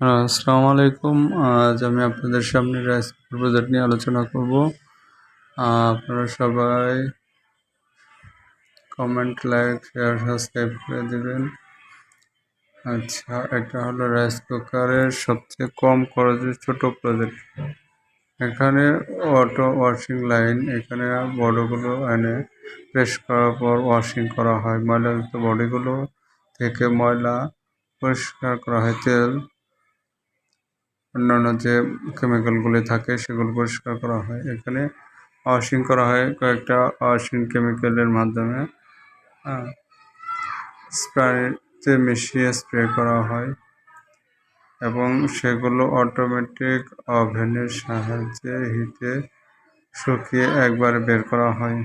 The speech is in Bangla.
আসসালামু আলাইকুম। আজ আমি আপনাদের সামনে রাইস কুকার প্রজেক্ট নিয়ে আলোচনা করব। আপনারা সবাই কমেন্ট, লাইক, শেয়ার, সাবস্ক্রাইব করে দেবেন। আচ্ছা, এটা হলো রাইস কুকারের সবচেয়ে কম খরচের ছোট প্রজেক্ট। এখানে অটো ওয়াশিং লাইন, এখানে বডিগুলো এনে প্রেস করার পর ওয়াশিং করা হয়। ময়লাযুক্ত বডিগুলো থেকে ময়লা পরিষ্কার করা হয়। তেল, অন্যান্য যে কেমিক্যালগুলি থাকে সেগুলো পরিষ্কার করা হয়। এখানে ওয়াশিং করা হয় কয়েকটা ওয়াশিং কেমিক্যালের মাধ্যমে। স্প্রেতে মিশিয়ে স্প্রে করা হয় এবং সেগুলো অটোমেটিক ওভেনের সাহায্যে হিটে শুকিয়ে একবারে বের করা হয়।